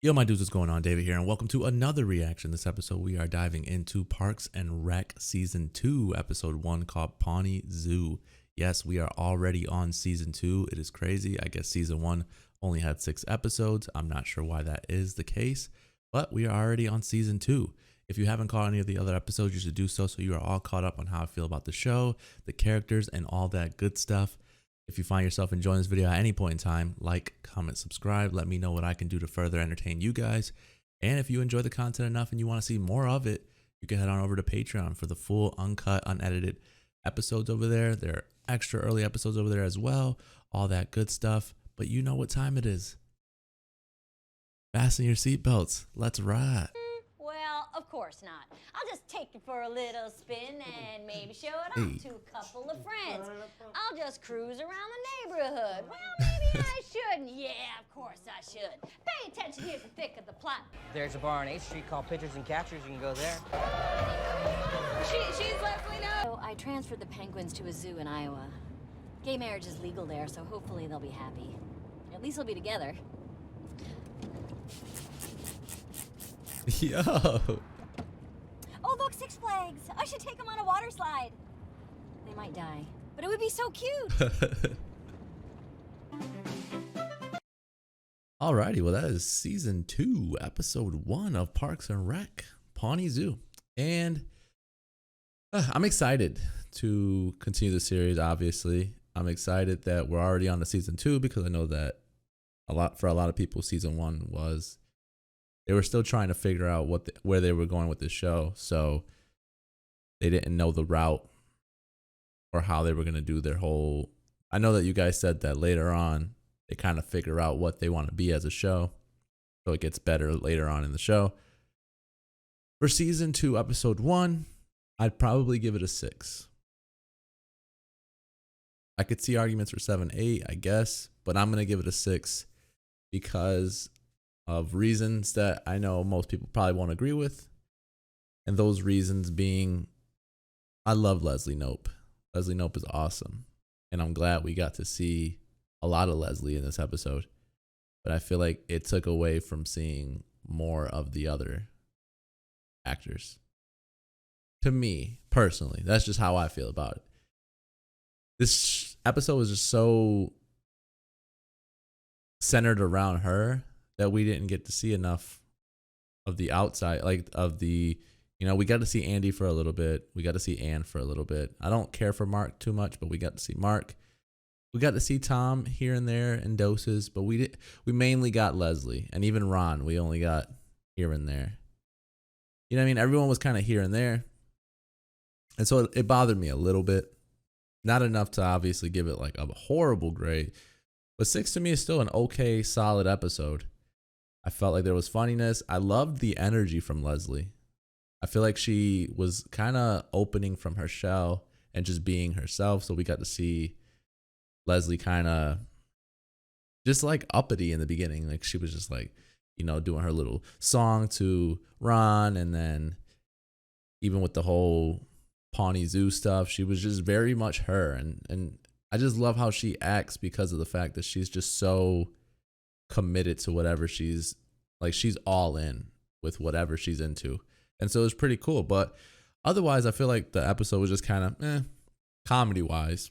Yo, my dudes, what's going on? David here, and welcome to another reaction. This episode, we are diving into Parks and Rec Season 2, Episode 1, called Pawnee Zoo. Yes, we are already on Season 2. It is crazy. I guess Season 1 only had 6 episodes. I'm not sure why that is the case, but we are already on Season 2. If you haven't caught any of the other episodes, you should do so you are all caught up on how I feel about the show, the characters, and all that good stuff. If you find yourself enjoying this video at any point in time, like, comment, subscribe. Let me know what I can do to further entertain you guys. And if you enjoy the content enough and you want to see more of it, you can head on over to Patreon for the full, uncut, unedited episodes over there. There are extra early episodes over there as well. All that good stuff. But you know what time it is. Fasten your seatbelts. Let's ride. Well, of course not. I'll just take it for a little spin and maybe show it off to a couple of friends. I'll just cruise around the neighborhood. Well, maybe I shouldn't. Yeah, of course I should. Pay attention here to the thick of the plot. There's a bar on 8th Street called Pitchers and Catchers. You can go there. She's Leslie No. So I transferred the penguins to a zoo in Iowa. Gay marriage is legal there, so hopefully they'll be happy. At least they'll be together. Yo. Oh, look, Six Flags. I should take them on a water slide. They might die, but it would be so cute. Alrighty, well, that is Season 2, Episode 1 of Parks and Rec, Pawnee Zoo. And I'm excited to continue the series, obviously. I'm excited that we're already on to Season 2 because I know that for a lot of people, Season 1 was... They were still trying to figure out where they were going with this show, so they didn't know the route or how they were going to do their whole... I know that you guys said that later on, they kind of figure out what they want to be as a show, so it gets better later on in the show. For Season 2, Episode 1, I'd probably give it a 6. I could see arguments for 7, 8, I guess, but I'm going to give it a 6 because... of reasons that I know most people probably won't agree with. And those reasons being, I love Leslie Knope. Leslie Knope is awesome. And I'm glad we got to see a lot of Leslie in this episode. But I feel like it took away from seeing more of the other actors. To me, personally, that's just how I feel about it. This episode was just so centered around her that we didn't get to see enough of the outside, like of the, we got to see Andy for a little bit. We got to see Anne for a little bit. I don't care for Mark too much, but we got to see Mark. We got to see Tom here and there in doses, but we mainly got Leslie, and even Ron, we only got here and there. You know what I mean? Everyone was kind of here and there. And so it bothered me a little bit. Not enough to obviously give it like a horrible grade, but 6 to me is still an okay, solid episode. I felt like there was funniness. I loved the energy from Leslie. I feel like she was kind of opening from her shell and just being herself. So we got to see Leslie kind of just like uppity in the beginning. Like she was just like, doing her little song to Ron. And then even with the whole Pawnee Zoo stuff, she was just very much her. And I just love how she acts because of the fact that she's just so committed to whatever she's all in with whatever she's into. And so it was pretty cool. But otherwise, I feel like the episode was just kind of comedy wise.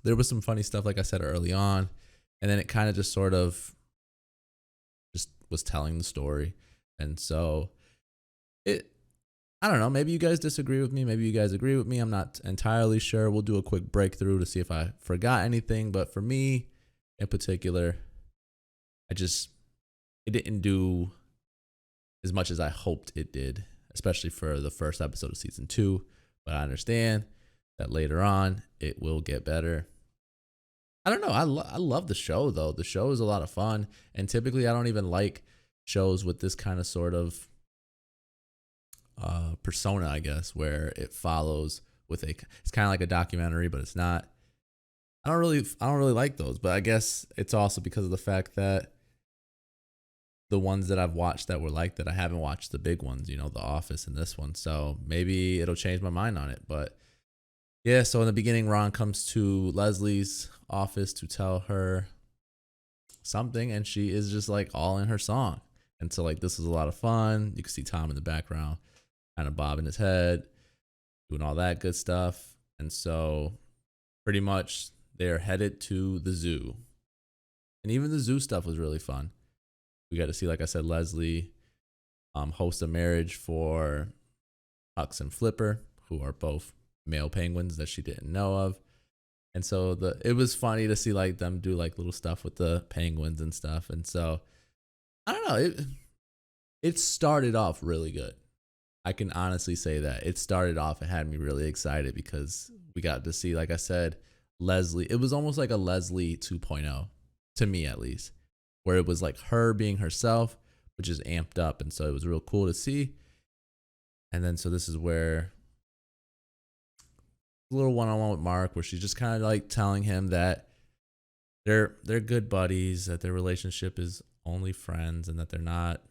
There was some funny stuff, like I said early on, and then it kind of just sort of just was telling the story. And so I don't know, maybe you guys disagree with me, maybe you guys agree with me, I'm not entirely sure. We'll do a quick breakthrough to see if I forgot anything. But for me in particular, it didn't do as much as I hoped it did, especially for the first episode of Season 2. But I understand that later on, it will get better. I don't know. I love the show, though. The show is a lot of fun. And typically, I don't even like shows with this kind of sort of persona, I guess, where it follows with it's kind of like a documentary, but it's not. I don't really like those. But I guess it's also because of the fact that the ones that I've watched that were like that, I haven't watched the big ones, The Office and this one. So maybe it'll change my mind on it. But yeah, so in the beginning, Ron comes to Leslie's office to tell her something, and she is just like all in her song. And so like this was a lot of fun. You can see Tom in the background, kind of bobbing his head, doing all that good stuff. And so pretty much they're headed to the zoo. And even the zoo stuff was really fun. We got to see, like I said, Leslie host a marriage for Hux and Flipper, who are both male penguins that she didn't know of. And so it was funny to see like them do like little stuff with the penguins and stuff. And so I don't know, it started off really good. I can honestly say that it started off, it had me really excited because we got to see, like I said, Leslie. It was almost like a Leslie 2.0 to me, at least, where it was like her being herself, which is amped up. And so it was real cool to see. And then so this is where a little one-on-one with Mark, where she's just kind of like telling him that they're good buddies, that their relationship is only friends, and that they're not,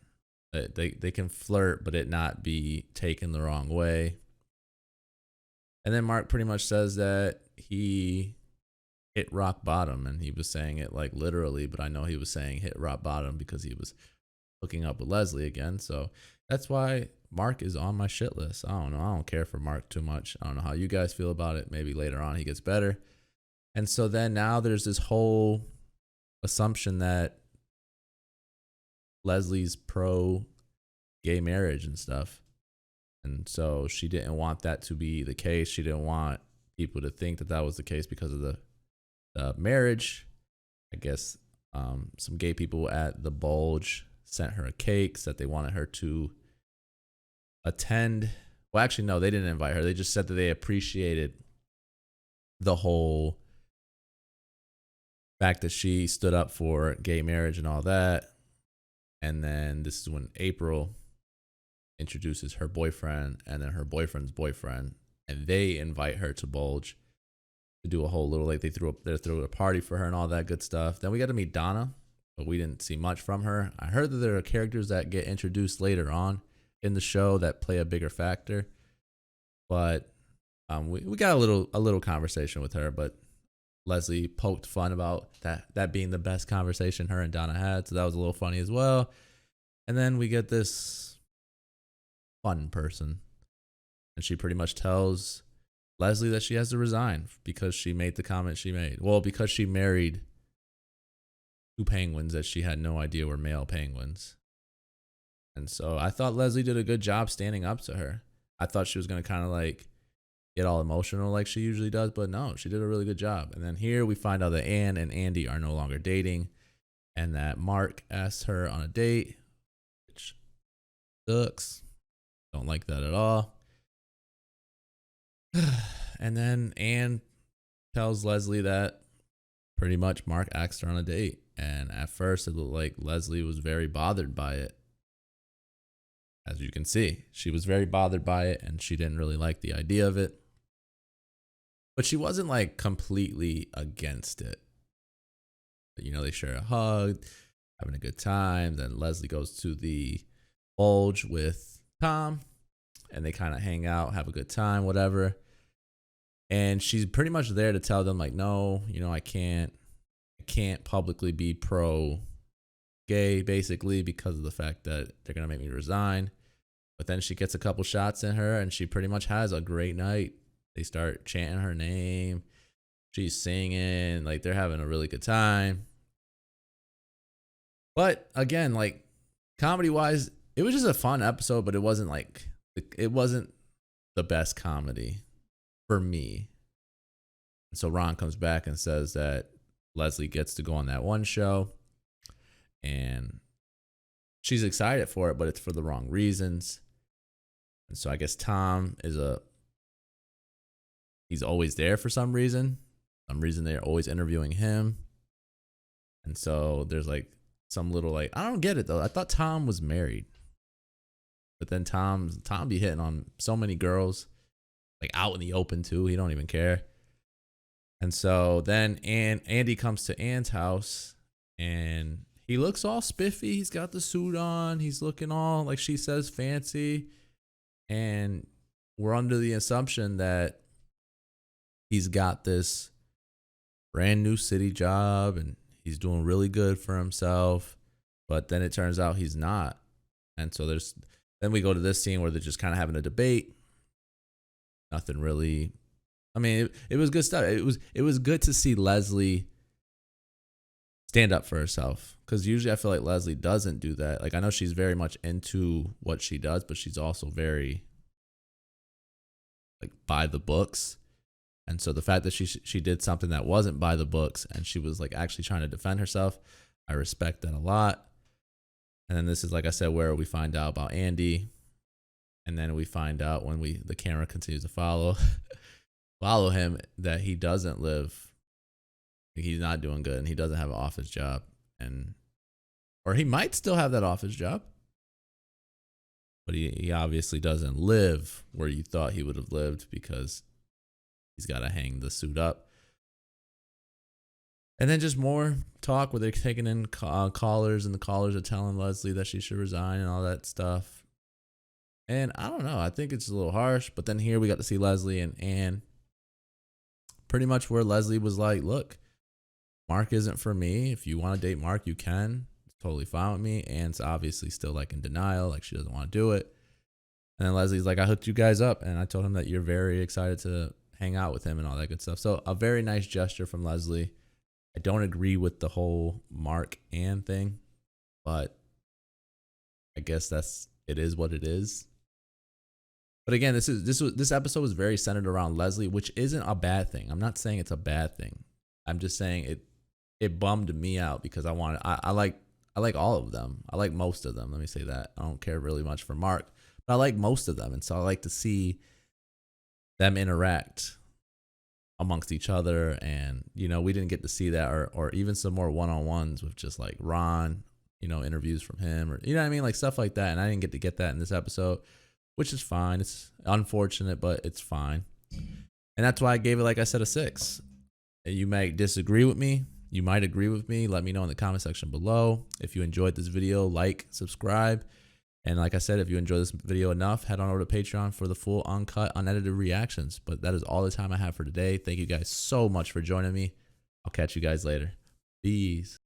that they can flirt but it not be taken the wrong way. And then Mark pretty much says that he hit rock bottom, and he was saying it like literally, but I know he was saying hit rock bottom because he was hooking up with Leslie again. So that's why Mark is on my shit list. I don't know. I don't care for Mark too much. I don't know how you guys feel about it. Maybe later on he gets better. And so then now there's this whole assumption that Leslie's pro gay marriage and stuff. And so she didn't want that to be the case. She didn't want people to think that that was the case because of the marriage. I guess some gay people at the Bulge sent her a cake, said they wanted her to attend. Well, actually, no, they didn't invite her. They just said that they appreciated the whole fact that she stood up for gay marriage and all that. And then this is when April introduces her boyfriend and then her boyfriend's boyfriend, and they invite her to Bulge to do a whole little, like they threw a party for her and all that good stuff. Then we got to meet Donna, but we didn't see much from her. I heard that there are characters that get introduced later on in the show that play a bigger factor, but we got a little conversation with her. But Leslie poked fun about that being the best conversation her and Donna had, so that was a little funny as well. And then we get this fun person, and she pretty much tells Leslie that she has to resign because she made the comment she made. Well, because she married two penguins that she had no idea were male penguins. And so I thought Leslie did a good job standing up to her. I thought she was going to kind of like get all emotional like she usually does, but no, she did a really good job. And then here we find out that Anne and Andy are no longer dating, and that Mark asked her on a date, which sucks. Don't like that at all. And then Anne tells Leslie that pretty much Mark asked her on a date. And at first it looked like Leslie was very bothered by it. As you can see, she was very bothered by it, and she didn't really like the idea of it. But she wasn't like completely against it. You know, they share a hug, having a good time. Then Leslie goes to the Bulge with Tom, and they kind of hang out, have a good time, whatever. And she's pretty much there to tell them like, no, you know, I can't publicly be pro gay, basically, because of the fact that they're going to make me resign. But then she gets a couple shots in her, and she pretty much has a great night. They start chanting her name. She's singing, like they're having a really good time. But again, like comedy wise, it was just a fun episode, but it wasn't the best comedy for me. And so Ron comes back and says that Leslie gets to go on that one show, and she's excited for it, but it's for the wrong reasons. And so I guess Tom he's always there for some reason. Some reason they're always interviewing him. And so there's like some little like, I don't get it though. I thought Tom was married. But then Tom be hitting on so many girls, like out in the open too. He don't even care. And so then Andy comes to Anne's house, and he looks all spiffy. He's got the suit on. He's looking all, like she says, fancy. And we're under the assumption that he's got this brand new city job and he's doing really good for himself. But then it turns out he's not. And so then we go to this scene where they're just kind of having a debate. Nothing really. I mean, it was good stuff. It was good to see Leslie stand up for herself, because usually I feel like Leslie doesn't do that. Like, I know she's very much into what she does, but she's also very like by the books. And so the fact that she did something that wasn't by the books and she was like actually trying to defend herself, I respect that a lot. And then this is, like I said, where we find out about Andy. And then we find out when the camera continues to follow him, that he doesn't live, he's not doing good, and he doesn't have an office job, or he might still have that office job, but he obviously doesn't live where you thought he would have lived, because he's got to hang the suit up. And then just more talk where they're taking in callers, and the callers are telling Leslie that she should resign and all that stuff. And I don't know, I think it's a little harsh, but then here we got to see Leslie and Anne, pretty much where Leslie was like, look, Mark isn't for me. If you want to date Mark, you can. It's totally fine with me. Anne's obviously still like in denial, like she doesn't want to do it. And then Leslie's like, I hooked you guys up, and I told him that you're very excited to hang out with him and all that good stuff. So a very nice gesture from Leslie. I don't agree with the whole Mark Anne thing, but I guess it is what it is. But again, this episode was very centered around Leslie, which isn't a bad thing. I'm not saying it's a bad thing. I'm just saying it bummed me out, because I like all of them. I like most of them. Let me say that. I don't care really much for Mark, but I like most of them. And so I like to see them interact amongst each other. And, we didn't get to see that, or even some more one-on-ones with just like Ron, interviews from him, or, what I mean? Like stuff like that. And I didn't get to get that in this episode, which is fine. It's unfortunate, but it's fine. And that's why I gave it, like I said, a 6. You might disagree with me. You might agree with me. Let me know in the comment section below. If you enjoyed this video, like, subscribe. And like I said, if you enjoyed this video enough, head on over to Patreon for the full uncut, unedited reactions. But that is all the time I have for today. Thank you guys so much for joining me. I'll catch you guys later. Peace.